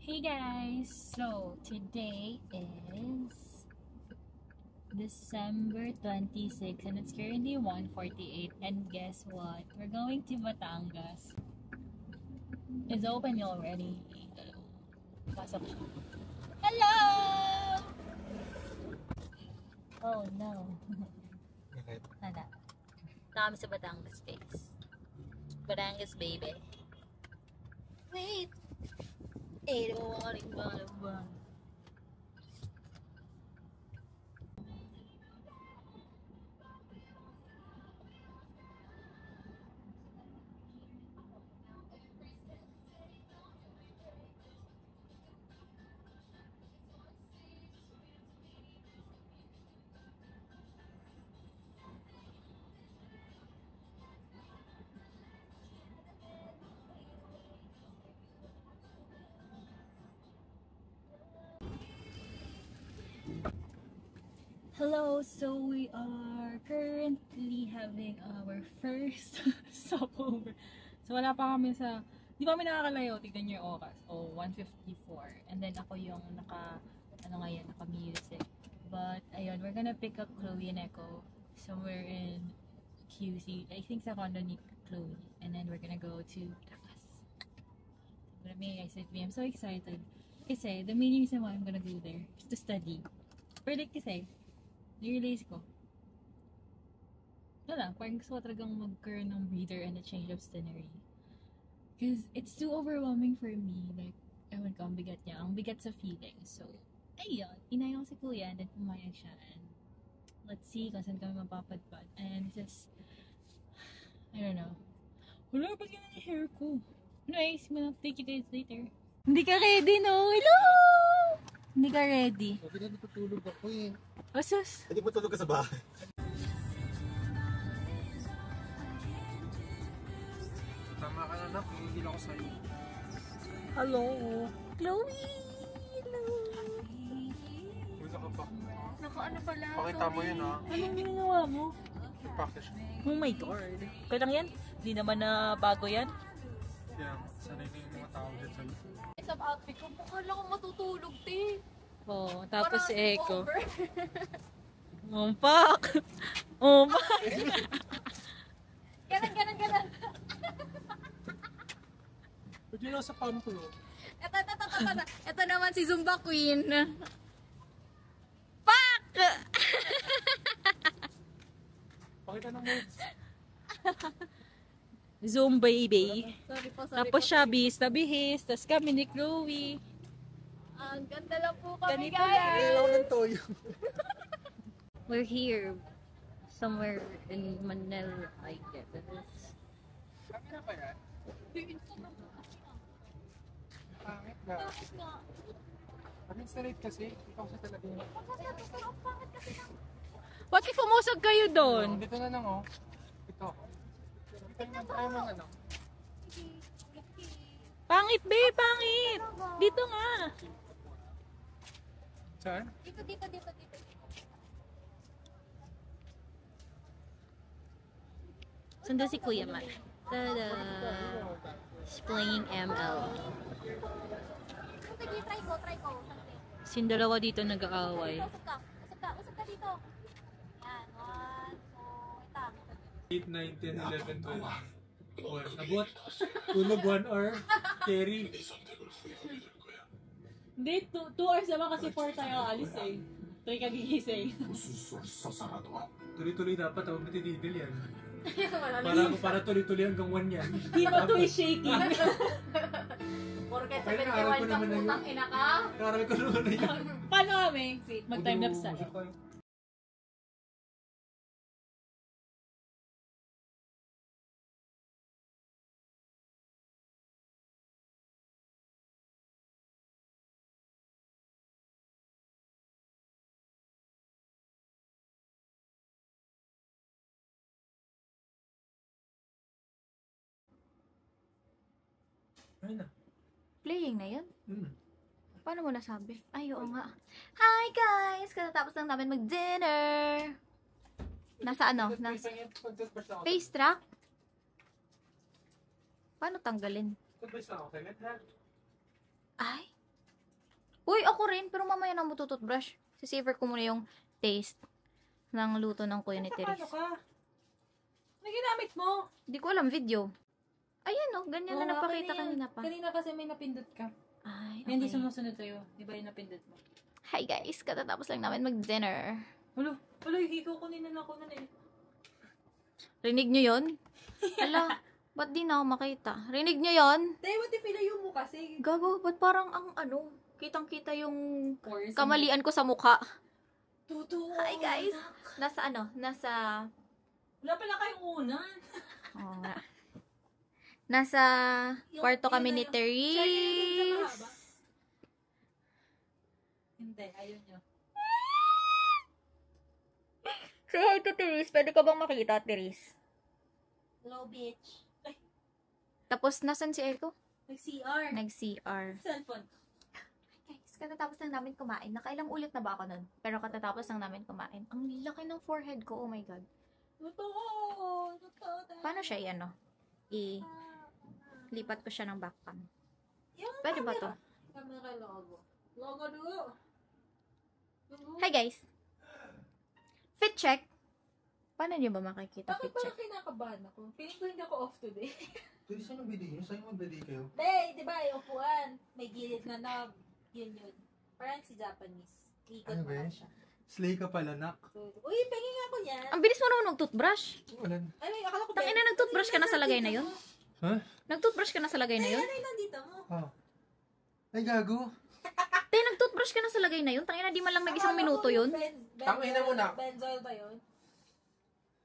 Hey guys, so today is December 26 and it's currently 1:48 and guess what? We're going to Batangas. It's open already. Pasok siya. Hello! Oh no. Wala. Nakami sa Batangas guys. Batangas baby. Wait! Hello, so we are currently having our first stopover. So wala pa kami sa, di pa kami nakakalayo, tignan niyo yung oras. Oh, 1:54. And then ako yung naka-music. But ayun, we're gonna pick up Chloe and Echo somewhere in QC. I think sa condo ni Chloe. And then we're gonna go to Batangas. I'm so excited. Kasi the main reason why I'm gonna go there is to study. Pero like kasi, na-realize ko, wala, parang gusto ko talagang magkaroon ng breather and a change of scenery. Because it's too overwhelming for me. Like, ewan ko, ang bigat niya. Ang bigat sa feeling. So, ayun, inayang ko si Kuya and then pumayag siya. And let's see kung saan kami mapapadpad. And this is, I don't know. Wala, ba't yun ang hair ko? Anyways, I'm gonna take you guys later. Hindi ka ready, no? Hello! Hindi ka ready. Sabi na natutulog ako eh. Osus! Hindi mo tulog ka sa bahay. Tama ka na, nak. Hihil ako sa'yo. Hello! Chloe! Hello! Wala ka pa. Naku, ano pala? Pakita mo yun, ha? Anong ginawa mo? I-practice. Oh my God! Kaya lang yan? Hindi naman na bago yan? Yan, sanay na yung mga tao dyan sa'yo. Sa outfit ko, bukala ko matutulog, te. Oo, tapos si Parang Echo. over. Umpak! Umpak! Ganon. Ba't yun lang sa pampo? Ito naman si Zumba Queen. Pak! Pakita ng moves. Zoom baby. Sorry po. Tapos siya bihis, tapos kami ni Chloe. Ang ganda lang po kami, Ganito guys. Ilaw ng toyo. We're here. Somewhere in Manila, I guess. Kami na ba yan? Pangit na. Bakit nga? Pag-installate kasi, ikaw sa talaga yun. Ang pangit kasi ng... What if umusag kayo doon? Dito na lang, oh. Ito. Ito yung tayo ng ano. Pangit, babe! Pangit! Dito nga! Saan? Dito. Sundo si Kuya Mai. Tada! He's playing ML. Sige, try ko. Something. Sin dalawa dito nag-aaway. Usap ka dito. Yan, 1, 2, ito. 8, 9, 10, 11, 12. Abot. Tunog 1 hour. Carry. Hindi, 2 hours naman kasi 4 tayo alis eh. 3 ka gigising. Tuloy-tuloy dapat. Huwag natitigil yan. Wala Para tuloy-tuloy hanggang 1 yan. Di ba 2 is shaking? Porket Ay, 71 naaral ko kang naman na yun. putang ina ka. Karami ko naman na yan. Paano kami? Mag-time lapse tayo. Ay na. Playing na yun? Hmm. Paano mo nasabi? Ay, oo nga. Hi guys! Katatapos lang namin mag-dinner. Nasa ano? Face track? Paano tanggalin? Advice lang ako, Kenneth, ha? Ay, Uy, ako rin, pero mamaya na mo toothbrush. Sisavor ko muna yung taste ng luto ng kuya ni Paano Therese. ka? Ano ginamit mo? Hindi ko alam, video. Ayan o, ganyan na Oo, napakita kanina pa. Kanina kasi may napindot ka. Ay, Hindi okay. sumusunod sa'yo. Di ba yung napindot mo? Hi guys, katatapos lang namin mag-dinner. Hulo, yung hikaw ko nila na ako na eh. Rinig nyo yun? Ala, ba't di na ako makita? Rinig nyo yun? Tayo, what if ilayo mo kasi? Gago, ba't parang ang kitang-kita yung Pores. kamalian ko sa mukha. Totoo. Hi guys! Nasa Wala pala kayong unan. Oo nga. Nasa kwarto kami ni Therese. Hindi, ayun nyo. Say hi to Therese. Pwede ka bang makita, Therese? Hello, bitch. Ay, Tapos, nasan si Echo? nag-CR. Nag-CR. Cellphone. Guys, katatapos lang namin kumain. Nakailang ulit na ba ako nun? Pero katatapos lang namin kumain. Ang laki ng forehead ko. Oh my God. Totoo. Paano siya i-ano? Lipat ko siya ng backcam. Yung Pwede ba to? Camera logo. Logo do. Hi guys! Fit check. Paano niyo ba makikita Bakit fit check? parang kinakabahan ako? Feeling ko hindi ako off today. Tuloy saan yung bidet nyo? Saan yung bidet kayo? Hey, di ba, yung upuan. May gilid na knob. Yun. Parang si Japanese. Ikot Ano mo ba lang eh? siya. Slay ka pala, nak. Uy, pengi nga ko yan. Ang bilis mo naman mag-toothbrush. Ulan. Ay, akala ko Tangina, nag-toothbrush ka na sa lagay na yun? Ha? Nag-toothbrush ka na sa lagay na yun? Ano yung nandito mo? Oh. Ay, gago. Te, nag-toothbrush ka na sa lagay na yun? Tangina, di man lang nag-isang minuto yun. Tangina mo na. Benzoil ba yun?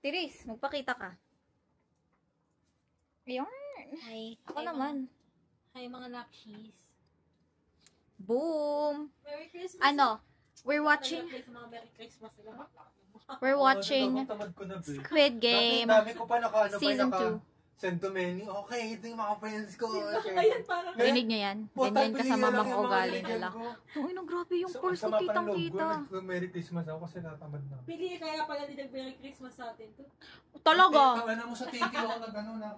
Therese, magpakita ka. Ayun. Hi. Ako naman. Hi, mga nakshis. Boom! Merry Christmas. Ano? We're watching Merry Christmas sila. We're watching Tamad ko na, babe. Squid Game Dami ko pa Season 2. send to many. Okay, ito yung mga friends ko. Ayan, parang. Rinig nyo yan? Ganyan ka sa mamang ugali nila. Uy, no, grabe yung purse ko, kitang-kita. Merry Christmas ako kasi natamad na. Pili kaya pala din nag-Merry Christmas sa atin to. Talaga? Tangina mo sa thank you ako nag-ano na.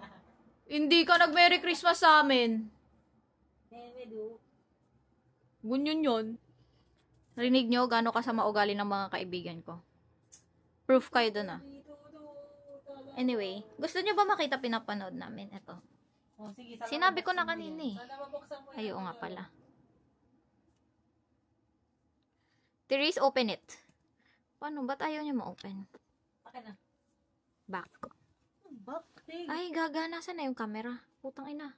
Hindi ka nag-Merry Christmas sa amin. We do. Ganyan yun. Rinig nyo, gano'n ka sa maugali ng mga kaibigan ko. Proof kayo dun ah. Anyway, gusto nyo ba makita pinapanood namin? Ito. Oh, sige, Sinabi ko na kanina eh. Sana mabuksan mo yan. Ay, oo nga pala. Therese, open it. Paano? Ba't ayaw niya ma-open? Akin na. Back. Bakit? Ay, gaga. Nasaan na yung camera? Putang ina.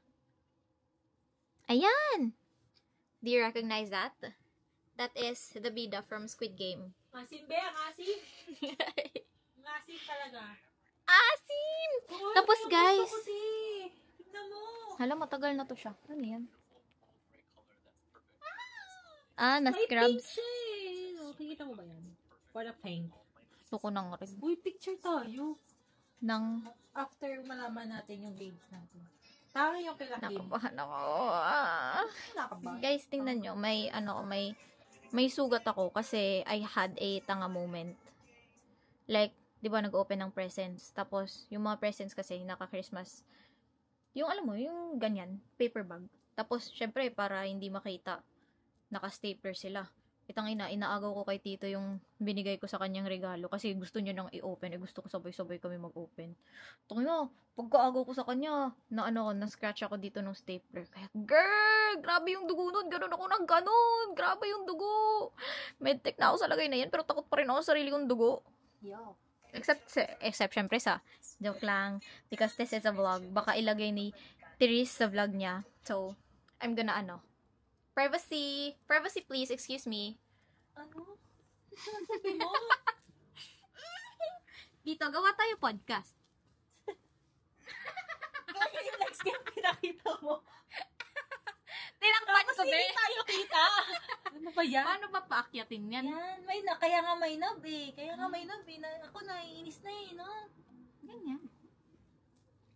Ayan! Do you recognize that? That is the bida from Squid Game. Asim be, ang asim. Ang asim talaga. Asim! Uy, Tapos, yung guys. gusto ko si. Tignan mo. Hala, matagal na to siya. Ano yan? Ah, May pink na-scrubs. siya eh. Oh, kikita mo ba yan? For the pink. Gusto ko ng red. Uy, picture tayo. Ng... After malaman natin yung grades natin. Tama yung kila Kim. Nakabahan ako. Ah. Wala ka ba? Guys, tingnan nyo. May sugat ako kasi I had a tanga moment. Like, di ba nag-open ng presents. Tapos, yung mga presents kasi, naka-Christmas. Yung alam mo, yung ganyan, paper bag. Tapos, syempre, para hindi makita, naka-stapler sila. Itang inaagaw ko kay Tito yung binigay ko sa kanyang regalo kasi gusto niya nang i-open. Gusto ko sabay-sabay kami mag-open. Tungin pagkaagaw ko sa kanya, na-scratch ako dito ng stapler. Kaya, girl, grabe yung dugo nun. Ganon ako ng ganon. Grabe yung dugo. Medtech na ako sa lagay na yan, pero takot pa rin ako sa sarili kong dugo. Yo. Except syempre sa joke lang because this is a vlog. Baka ilagay ni Therese sa vlog niya. So, I'm gonna privacy please, excuse me. Ano? Sabi mo? Dito, gawa tayo podcast. Bakit yung next game pinakita mo? Tinakpan Tapos ko hindi din. tayo kita. Ano ba yan? Paano ba paakyatin yan? Yan, kaya nga may knob eh. Kaya nga may knob eh. Ako naiinis na eh, no? Ganyan.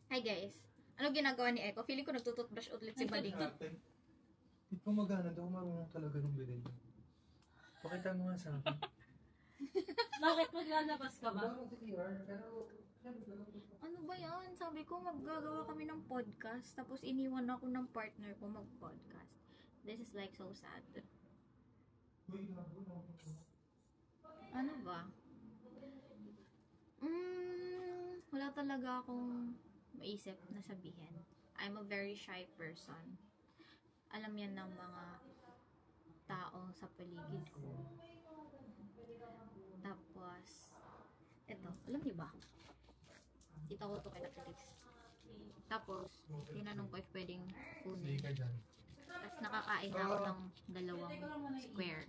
Hi guys. Ano ginagawa ni Eko? Feeling ko nagtututbrush ulit si Bading. Hindi pa magana daw, marunong talaga ng bidet. Pakita mo nga sa akin. Bakit maglalabas ka ba? Ano ba yan? Sabi ko maggagawa kami ng podcast tapos iniwan ako ng partner ko mag-podcast. This is like so sad. Ano ba? Wala talaga akong maisip na sabihin. I'm a very shy person. Alam yan ng mga tao sa paligid ko. Tapos, eto, alam niyo ba? Kita ko to kay Natalis. Tapos, tinanong ko if pwedeng kunin. Tapos nakakain ako ng 2 square.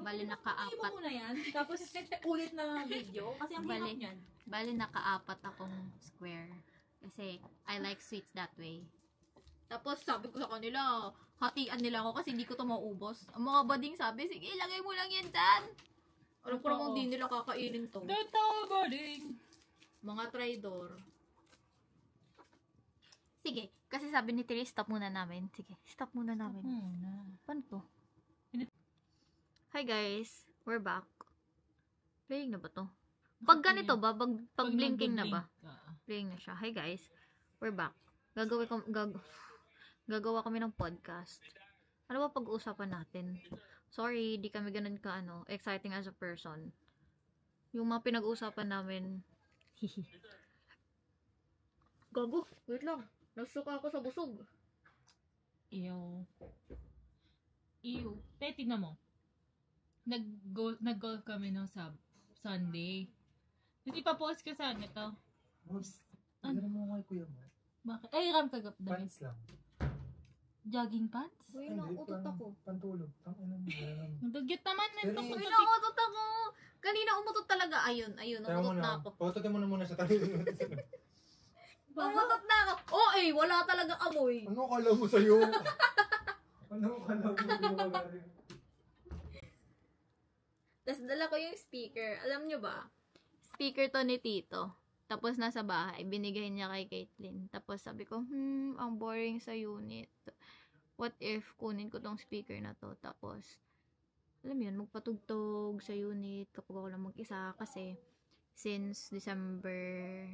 Bali nakaapat. Iba muna yan. Tapos ulit na video. Kasi ang hirap yan. Bali nakaapat akong square. Kasi I like sweets that way. Tapos sabi ko sa kanila, hatian nila ako kasi hindi ko to maubos. Ang mga bading sabi, sige, ilagay mo lang yan dyan. Alam ko namang hindi nila kakainin to. Totoo bading. Mga traidor. Sige, kasi sabi ni Tiri, stop muna namin. Sige, stop muna namin. Paano to? Hi guys, we're back. Playing na ba to? Pag ganito ba? Pag blinking na ba? Playing na siya. Hi guys, we're back. Gagawa kami ng podcast. Ano ba pag-uusapan natin? Sorry, di kami ganun ka exciting as a person. Yung mga pinag-uusapan namin, Gago, wait lang. Nagsuka ako sa busog. Ew. Te, tignan mo. Nag-golf kami no Sunday. Hindi pa post ka saan ito. Boss, ano mo kay kuya mo? Bakit? Ay, ram kagap dami. Pants lang. Jogging pants? Uy, nauutot ako. Pantulog. Nagagyot naman. Uy, nauutot ako. Kanina umutot talaga. Ayun, umutot na ako. Pautotin mo na muna sa tabi. Umutot na ako. Oh, wala talaga amoy. Ano kala mo sa'yo? Ano kala mo? Tapos dala ko yung speaker. Alam nyo ba? Speaker to ni Tito. Tapos nasa bahay, binigay niya kay Caitlyn. Tapos sabi ko, ang boring sa unit. What if kunin ko tong speaker na to? Tapos, alam mo yun, magpatugtog sa unit kapag ako lang mag-isa. Kasi, since December,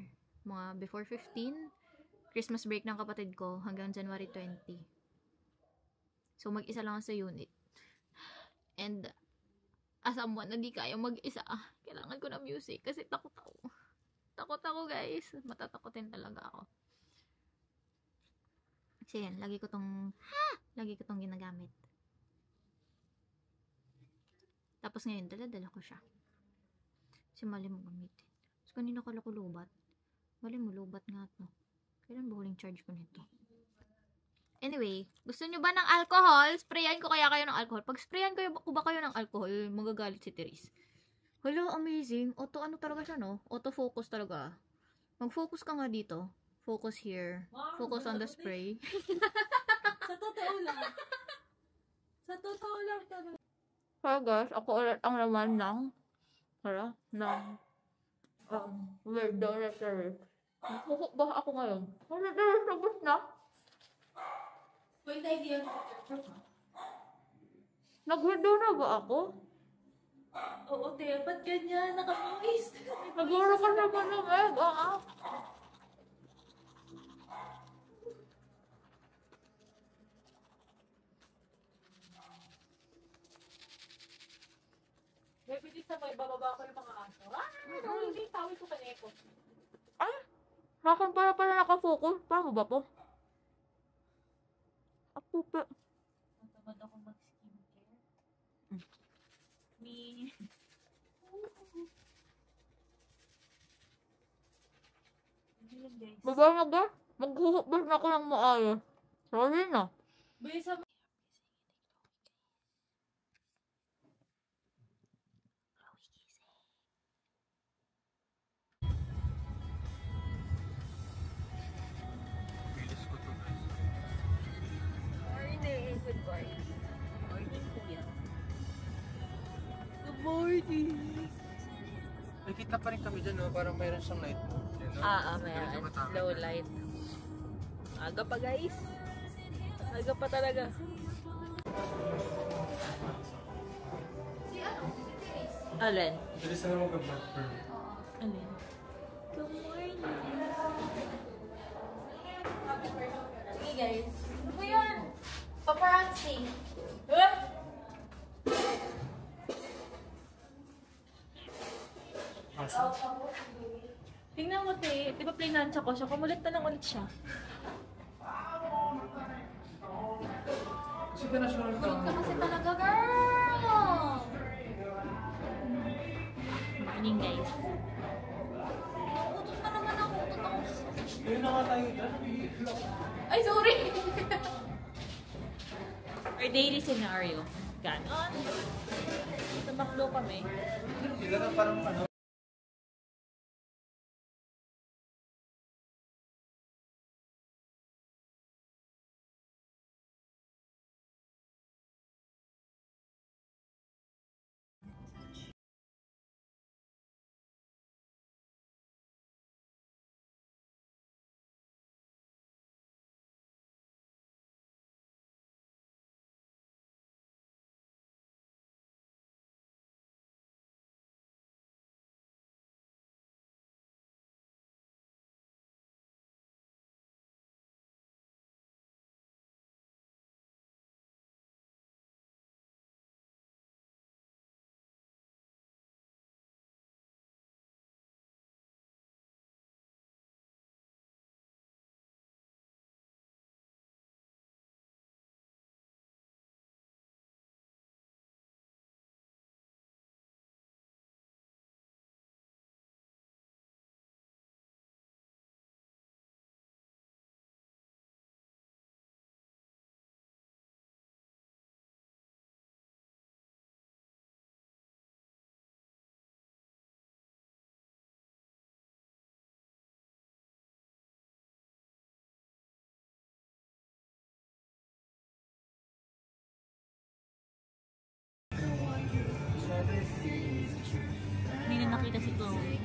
mga before 15, Christmas break ng kapatid ko hanggang January 20. So, mag-isa lang ako sa unit. And, as someone na di kaya mag-isa, kailangan ko ng music kasi takot ako. Takot ako, guys. Matatakotin talaga ako. Kasi yan, lagi ko tong ginagamit. Tapos ngayon, dala-dala ko siya. Kasi mali mo gamitin. So, kanina kala ko lubat. Mali mo, lubat nga to. Kailan ba huling charge ko nito? Anyway, gusto nyo ba ng alcohol? Sprayan ko kaya kayo ng alcohol. Pag sprayan ko ba kayo ng alcohol, magagalit si Therese. Hello, amazing. Talaga siya, no? Auto-focus talaga. Mag-focus ka nga dito. Focus here. Focus on the spray. Sa totoo lang. Sa totoo lang talaga. Hi guys, ako ulit ang laman ng weird directory. Nagfukok ba ako ngayon? Sabos na. Point idea. Nag-window na ba ako? Oo, te. Ba't ganyan? Naka-moist. Naguro ka na ba ng egg? May bilis na may bababa ko yung mga aso. Hindi, tawid ko kaneko. Nakan pala nakafocus. Paano ba po? Ako pa. Natamad ako mag-skincare. Baba na ba? Maghuhukbas na ako ng maayos. Sorry na. Bay, sa Morning. Good morning. Morning, kuya. good morning. Nakita pa rin kami dyan, no? Parang mayroon siyang light mo. Yan, no? Mayroon. Low light. Aga pa, guys. Aga pa talaga. Alin? Bilis na lang mag-black pearl. Alin? Good morning. Okay, guys. Ano ba yan? Paparazzi. Tingnan mo, te. Di ba plinansya ko siya? Kumulit na lang ulit siya. Kasi international ka. Kasi talaga, girl! Morning, guys. Utot na naman ako. Yun na nga tayo dyan. Ay, sorry! Our daily scenario. Ganon. Tumaklo kami. Sila na parang ano. Hindi na nakita si Chloe.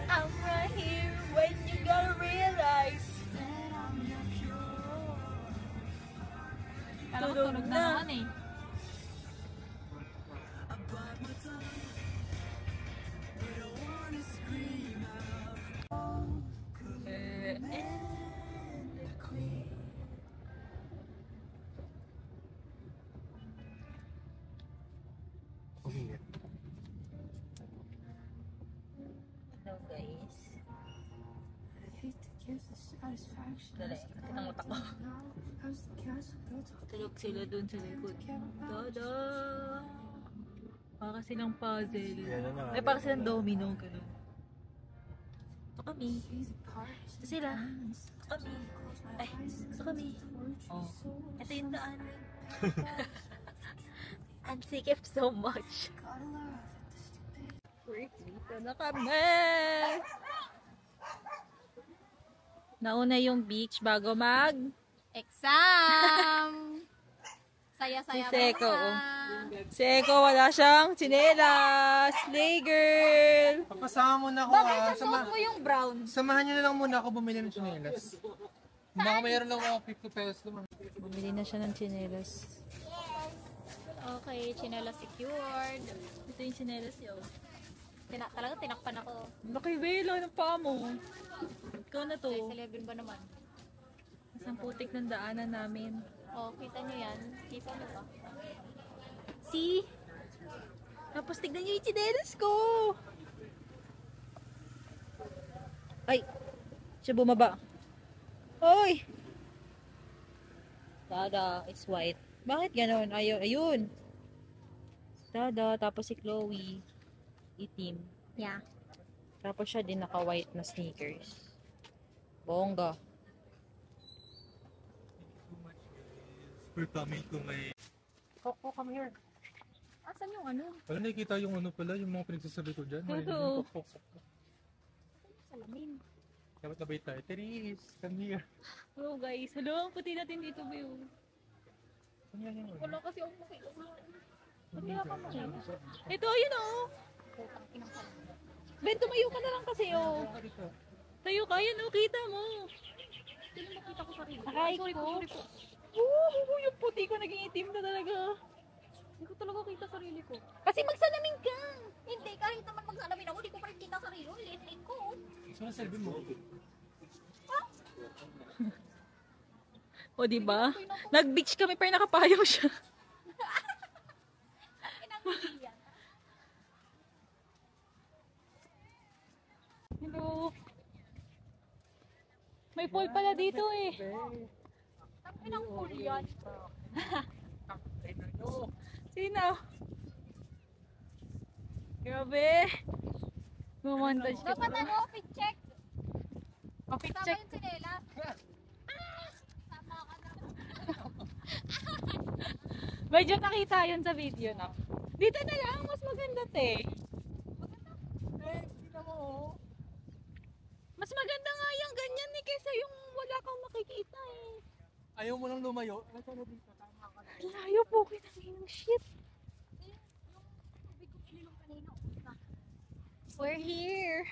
I'm right here when you gotta realize. Tulog na naman eh. Hello guys. Dali, kitang utak ko. Tulog sila dun sa likod. Dada! Para silang puzzle. Ay, para silang domino. Ganun. Ito kami. Ito sila. Ito kami. Ay, ito kami. Oh. Ito yung daan. I'm sick of so much. Dito na kami! Nauna yung beach bago mag... Exam! Saya-saya Si Seko, pa. Seko, wala siyang tsinelas. Slay girl! Papasama mo na ako Bakit ah. sa suot mo yung brown? Samahan niyo na lang muna ako bumili ng tsinelas. Baka mayroon lang ako 50 pesos naman. Bumili na siya ng tsinelas. Okay, chinela secured. Ito yung tsinelas yun. Talaga tinakpan ako. Laki wala ng paa mo. Ikaw na to. Sa 11 ba naman? Isang putik ng daanan namin. Oh, kita nyo yan. Kita nyo ba? See? Tapos tignan niyo yung tsinelas ko. Ay! Siya bumaba. Hoy! Dada, it's white. Bakit ganon? Ayun. Dada, tapos si Chloe. Itim. Yeah. Tapos siya din naka-white na sneakers. Bongga. We're coming to my... Coco, come here. Asan yung ano? Wala nakikita yung ano pala, yung mga pinagsasabi ko dyan. Totoo. Salamin. Dapat nabay tayo. Therese, come here. Hello guys. Hello, puti natin dito, Bill. Ano yan yung ano? Wala kasi ako makita. Puti na pa mo. Ito, yun oh. Putang inang salamin. Ben, tumayo ka na lang kasi oh. Tayo ka, yan oh, kita mo. Hindi makita ko sarili. Aray Sorry ko. po, sorry po. Yung puti ko naging itim na talaga. Hindi ko talaga kita sarili ko. Kasi magsalamin ka. Hindi, kahit naman magsalamin ako, hindi ko pa rin kita sarili. Liit ko. Saan ang selfie mo? O, diba? Nag-beach kami pero nakapayong siya. May pool pala dito eh. Ang inang pool yan. Sino? Grabe. Mamontage ka. Dapat ano, fit check. Coffee Tama check. yung sinelas. Tama ka na. Medyo nakita yun sa video na. Dito na lang, mas maganda te. Mas maganda nga yung ganyan ni kaysa yung wala kang makikita eh. Ayaw mo lang lumayo. Ano ka na dito? Tama ka na. Layo po kinangin. Shit. Yung tubig ko ininom kanina. We're here.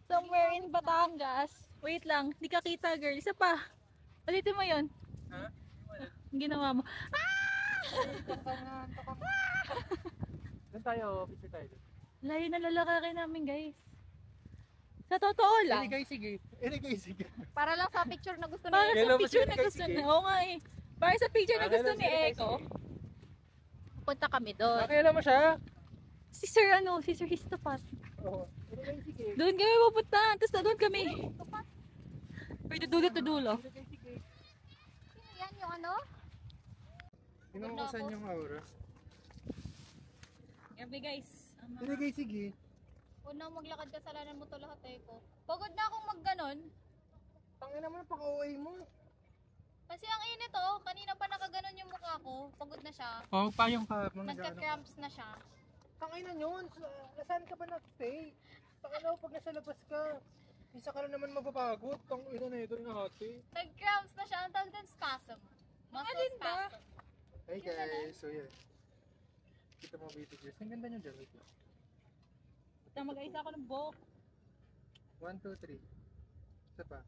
Somewhere in Batangas. Wait lang, di ka kita girl. Isa pa. Ulitin mo yun. Ha? Ang ginawa mo. Doon tayo, picture tayo. Layo na lalakarin namin guys. Sa totoo lang. Guys, sige. Sige. Para lang sa picture na gusto Para niya. Kailan sa ba picture sila na guys, gusto sige? na. Oo nga eh. Para sa picture na gusto Kailan ni sila guys, Eko. sige? Punta kami doon. Kailan mo siya? Si Sir ano, si Sir Histopat. Oo. Sige. Doon kami pupunta. Tapos doon kami. Pwede dulo to dulo. Sino yan yung ano? Tingnan mo kung saan yung aura. Grabe guys. Sige. Unang maglakad kasalanan mo to lahat eh ko. Pagod na akong magganon. Tangin naman pang-OA mo. Kasi ang init oh. Kanina pa nakaganon yung mukha ko. Pagod na siya. Oh, payong ka. Nagka-cramps na siya. Tangin na yun. Nasaan ka ba nag-stay? Tangin na pag nasa labas ka. Isa ka na naman mapapagod. Tangin na ito yung hati. Nag-cramps na siya. Ang tawag din spasm. Muscle Alin ba? spasm. Hey guys, so yan. Kita mo beauty guys. Ang ganda niyo dyan. Punta mag-aisa ako ng buhok. 1, 2, 3. Isa pa.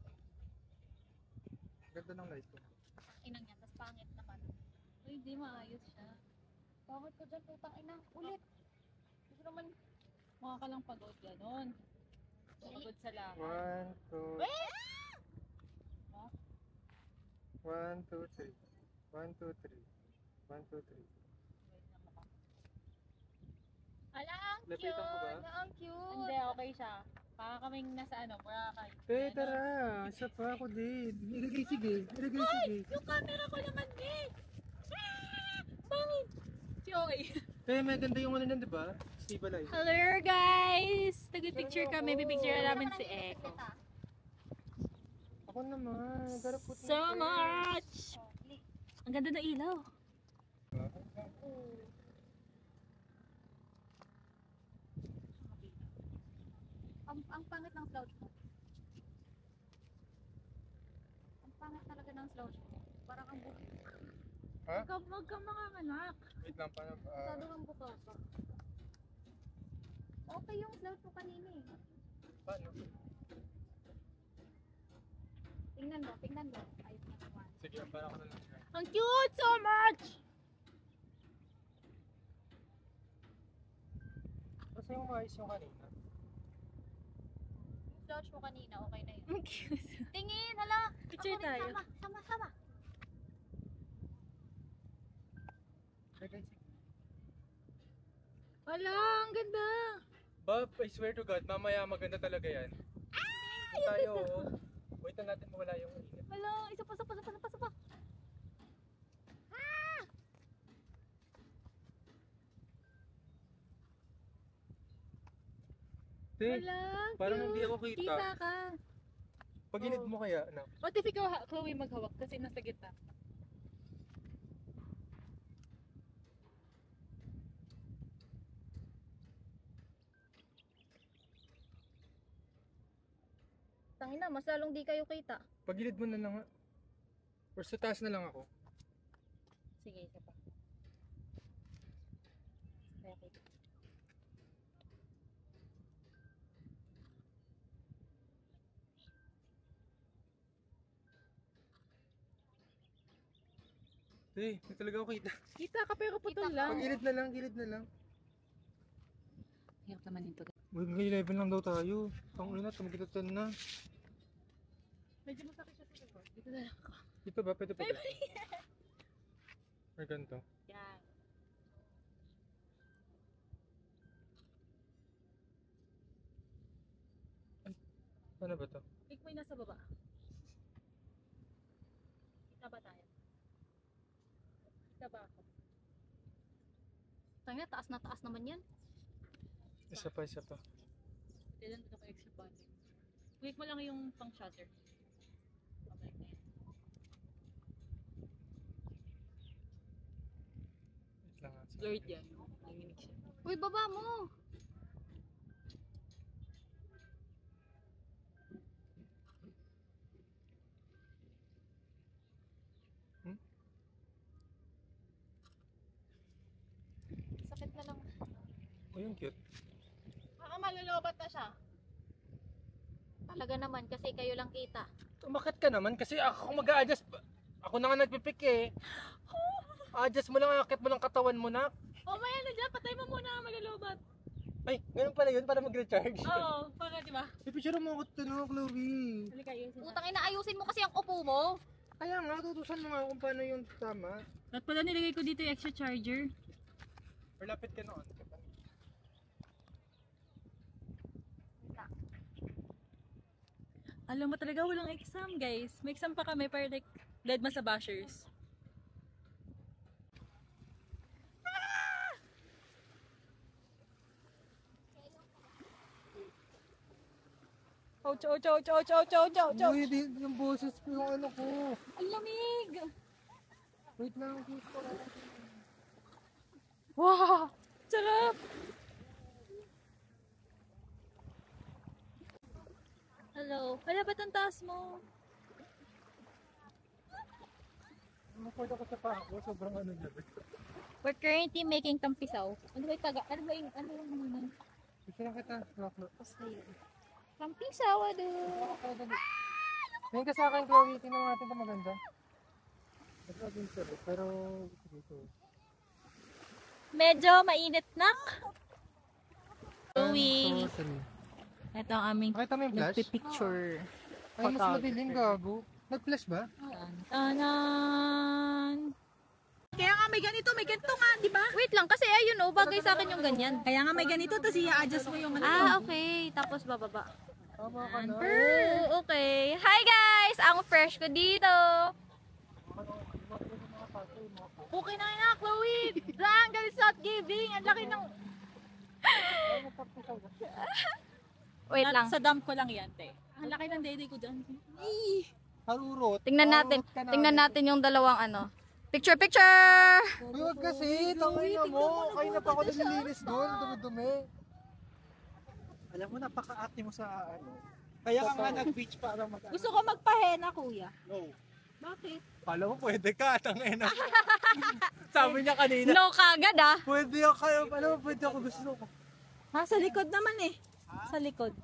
Ganda ng light ko. Inang yan. Tapos pangit naman. Uy, di maayos siya. Bakit ko dyan putang ina? Ulit. Gusto naman. Mukha ka lang pagod ganon. Pagod sa lahat. 1, 2, 1, 2, 3. 1, 2, 3. 1, 2, 3. Ala, ang cute. Lapitan ko ba? Ang cute. Hindi, okay siya. Para kaming nasa ano, Boracay. Tara. Isa pa ako din. Sige. Yung camera ko naman eh! Bangin! Si okay. May ganda yung ano nun, di ba? Stabilize. Hello guys! Nag-picture kami. Pipicture namin si Eko. Ako naman. Garap ko So much! Ang ganda ng ilaw. Ang pangit ng slouch mo. Ang pangit talaga ng slouch mo. Parang ang buka. Ha? Huwag kang mga anak. Wait lang pa. Masyado ang buka ka. Okay yung slouch mo kanina eh. Paano? Tingnan mo. Ayos na naman. Sige, para ako na lang. Ang cute! So much! Kasi yung ayos yung kanina. Yung slouch mo kanina, okay na yun. Ang cute. Tingin, hala! Picture Ako rin, tayo. Sama. Wala, ang ganda. Bob, I swear to God, mamaya maganda talaga yan. Tayo, wait na natin mawala yung init. Hala, isa pa. Te, Wala, parang cute. hindi ako kita. Kita ka. Pagilid mo kaya, anak? What if ikaw, Chloe, maghawak kasi nasa gitna? Tangina, mas lalong di kayo kita. Pagilid mo na lang nga. Or sa taas na lang ako. Sige, isa pa. Okay. Te, hindi talaga ako kita. Kita ka pero putol Kita ka. lang. Pagilid na lang. Hirap naman dito. Uy, may 11 lang daw tayo. Ang ina, tumagitatan na. Medyo masakit siya sa likod. Dito na lang ako. Dito ba? Pwede pa ba? Or ganito. Yan. Ano ba to? Pick mo yung nasa baba. Putang na, taas na taas naman yan. Isa pa, isa pa. Kailan ito extra button? Click mo lang yung pang shutter. Pabalik na yun. Wait lang. Blurred yan. Nanginig siya. Uy, baba mo! Sakit na lang. Oh, yung cute. Malulubat na siya. Talaga naman, kasi kayo lang kita. Umakit ka naman kasi ako mag-a-adjust. Ako na nga nagpipik eh. Adjust mo lang, akit mo lang katawan mo na. Oh, may ano dyan. Patay mo muna ang malulubat. Ay, ganun pala yun para mag-recharge. Oo, para di ba? Ipicture mo ako ito no, Chloe. Halika yun. Utang ina, ayusin mo kasi ang upo mo. Kaya nga, tutusan mo nga kung paano yung tama. At pala nilagay ko dito yung extra charger. Or lapit ka noon. Alam mo talaga walang exam, guys. May exam pa kami para like dead ma sa bashers. Ouch, ouch, ouch, ouch, ouch, ouch, ouch, ouch. Uy, yung boses ko yung ano ko. Ang lamig! Wait lang, wait ko. Wow! Sarap! Hello. Wala ba't ang taas mo? Mapunta ko sa pako, sobrang ano niya. We're currently making tampisaw. Ano ba yung taga? Ano ba yung ano? Gusto lang kita. Tampisaw, ado. Ngayon ka sa akin, Chloe. Tingnan natin ito maganda. Pero, dito. Medyo mainit nak. Chloe. Ito ang aming Nakita mo yung flash? nagpipicture. Ay, mas madilim, gago. Nag-flash ba? Tanan! Kaya nga may ganito, may ganito nga, di ba? Wait lang, kasi ayun oh, bagay sa akin yung ganyan. Kaya nga may ganito, tapos i-adjust mo yung ano. Ah, okay. Tapos bababa. Tama ka na. Oh, okay. Hi guys! Ang fresh ko dito. Okay na na, Chloe! Jungle South Giving! Ang laki ng... Wait lang. Sa dump ko lang yan, te. Ang laki ng dede ko dyan. Harurot. Tingnan natin. Harurot ka na. Tingnan natin yung dalawang ano. Picture, picture! Uy, wag kasi. Tangay na mo. Kayo na pa ako naglilinis doon. Dumi-dumi. Alam mo, napaka-acti mo sa ano. Kaya ka nga nag-beach para mag- Gusto ko magpahena, kuya. No. Bakit? Kala mo pwede ka. Tangay na. Sabi niya kanina. No kagad ah. Pwede ako kayo. Alam mo, pwede ako gusto ko. Ha, sa likod naman eh. Sa likod.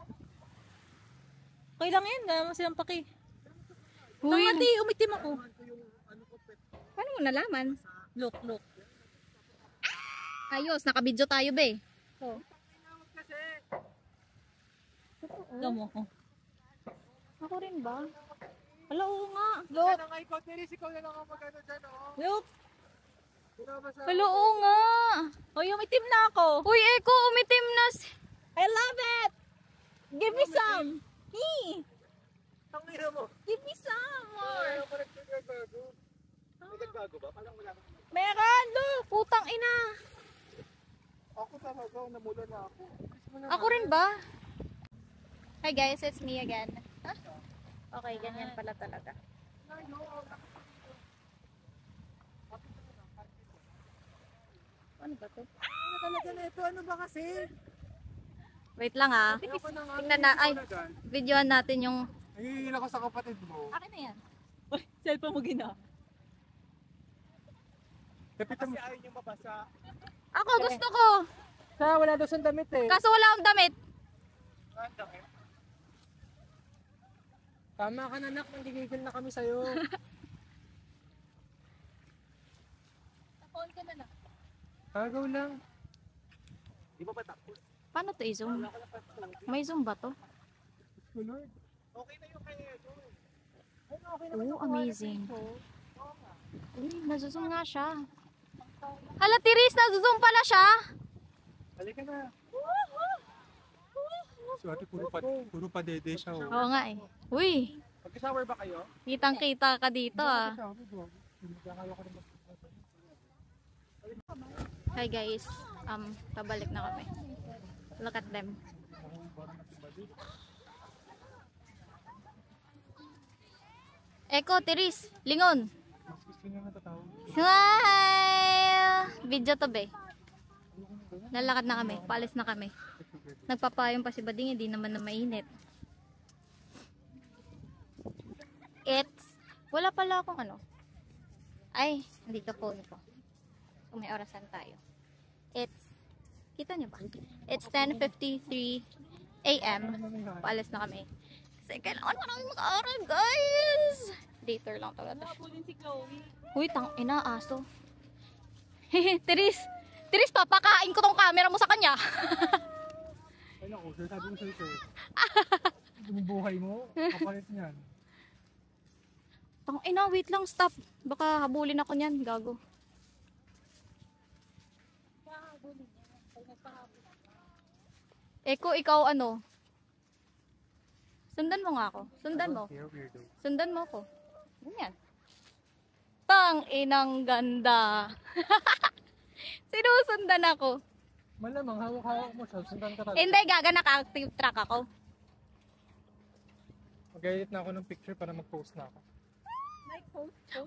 Okay lang yan, wala mo silang paki. Uy, Tangati, umitim ako. paano mo nalaman? Look, look. Ayos, nakabidyo tayo be. Gamo ko. Ako rin ba? Hala, oo nga. Look. Kaya nga ikaw, Teres. Ikaw na lang ang mag-ano dyan, oh. Look. Ikaw sa... Hala, oo nga. Uy, umitim na ako. Uy, Eko, umitim na I love it. Give me some. Hey, Tangay na mo. give me some more. Ayaw pa nagkagago. Nagkagago ba? Parang wala ka. Meron, look. Putang ina. Ako talaga, namula na ako. Ako rin ba? Hi guys, it's me again. Huh? Okay, ganyan pala talaga. Ano ba to? Ano talaga na ito? Ano ba kasi? Wait lang ah. Tingnan na, ay, videoan natin yung... Nagigil ako sa kapatid mo. Akin na yan. Uy, cellphone mo gina. Kapitan mo. Kasi ayaw niyo mabasa. Ako, gusto ko. Wala daw siyang damit eh. Kaso wala akong damit. Tama ka na, nak. Nagigigil na kami sa'yo. Phone ka na lang. Agaw lang. Di ba ba tapos? Paano to i-zoom? May zoom ba to? Lord. Okay na yung kaya ito. Oh, amazing. Uy, nazoom nga siya. Hala, Tiris, nazoom pala siya. Halika na. Swerte, puro pa dede siya. Oh. Oo nga eh. Uy, Mag-shower ba kayo? kitang-kita ka dito ah. Hi guys. Pabalik na kami. Look at them. Eko, Tiris, lingon. Mas gusto niya natatawag. Smile! Video to be. Lalakad na kami, paalis na kami. Nagpapayong pa si Bading, hindi naman na mainit. Wala pala akong ano. Ay, dito phone ko. Kung may orasan tayo. Kita niyo ba? It's 10:53 AM. Paalis na kami. Kasi kailangan pa namin mag-aaral, guys. Later lang talaga. Uy, ina, aso. Tiris, papakain ko tong camera mo sa kanya. Ay naku, sir, sabi mo sa'yo, sir. Yung buhay mo, kapalit niyan. Ina, wait lang, stop. Baka habulin ako niyan, gago. Eko, ikaw ano? Sundan mo nga ako. Sundan mo. Sundan mo ako. Ganyan. Inang ganda. Sinusundan ako. Malamang, hawak-hawak mo siya. Sundan ka talaga. Hindi, gaga, naka-active track ako. Mag-edit na ako ng picture para mag-post na ako.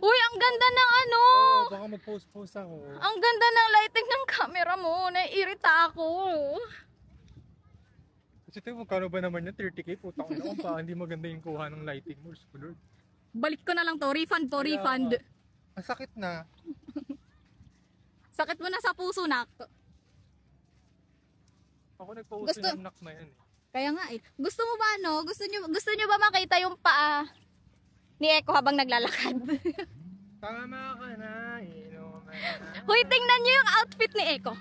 Uy, ang ganda ng ano! Oo, baka mag-post ako. Ang ganda ng lighting ng camera mo. Naiirita ako. Kasi ito, magkano ba naman yun? 30K? Putang ina kung pa, hindi maganda yung kuha ng lighting mo. Lord. Balik ko na lang to. Refund po, refund. Ang sakit na. Sakit mo na sa puso, nak. Ako nagpa-post Gusto- yung nak na yan eh. Kaya nga eh. Gusto mo ba ano? Gusto nyo ba makita yung paa ni Eko habang naglalakad? Tama ka na, inuman na. Hoy, tingnan nyo yung outfit ni Eko.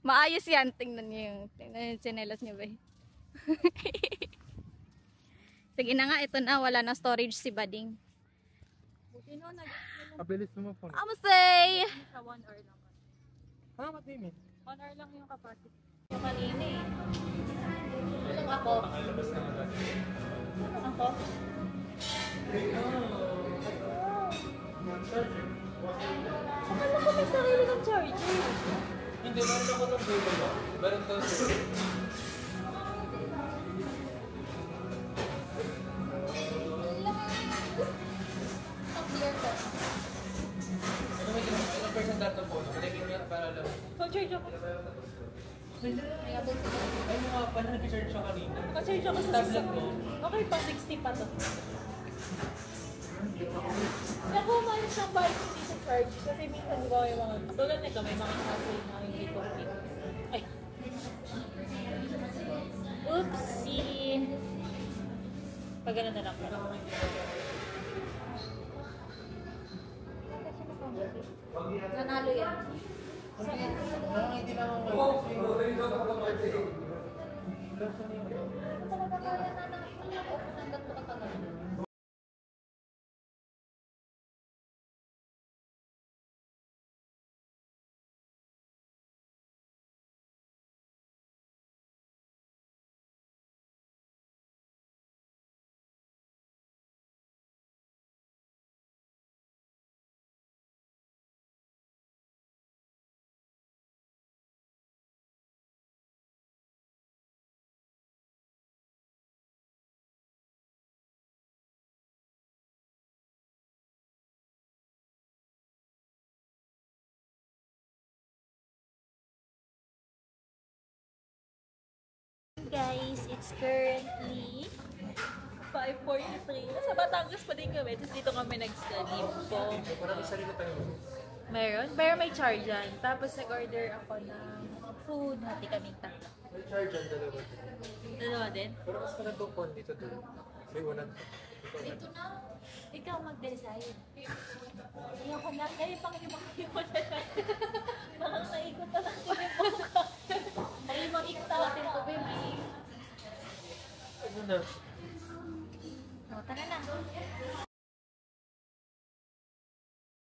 Maayos yan. Tingnan yung tsinelas nyo ba eh. Sige na nga, ito na. Wala na storage si Bading. Kabilis mo phone. I'm say! Sa 1 hour lang. Ah, matimi. 1 hour lang yung capacity. Yung kanina eh. Tulong ako. Ako? Akala ko may sarili ng charger. Hindi, meron ako ng Google ba? Meron ka sir. Ilang percent data po? Malagyan niya para lang. So-charge ako. Ay, mo nga pala, nag-charge siya kanina. Naka-charge ako sa Tablet mo? Okay pa, 60 pa to. Naku, umayos ng bike hindi sa charge. Kasi minsan di ba may mga, tulad nito, may mga hassle na hindi ko fit. Ay. Oopsie. Pag ganun na lang pala. Nanalo yan. Hindi naman mo. Talaga kaya na ng ilang ako hanggat mo katagal. Guys, it's currently 5:43. Nasa Batangas pa din kami. Tapos dito kami nag-study po. Meron? Pero may charge yan. Tapos nag-order ako ng food. Hati kaming tatlo. May charge ang dalawa. Dalawa din? Pero mas maganda po dito doon. May unan. Ito na. Ikaw mag-decide. Ayoko na. Kaya pang ibang na lang. Parang naikot na lang ko yung buka. Ay, mag-ikot natin ito, baby. Ano na?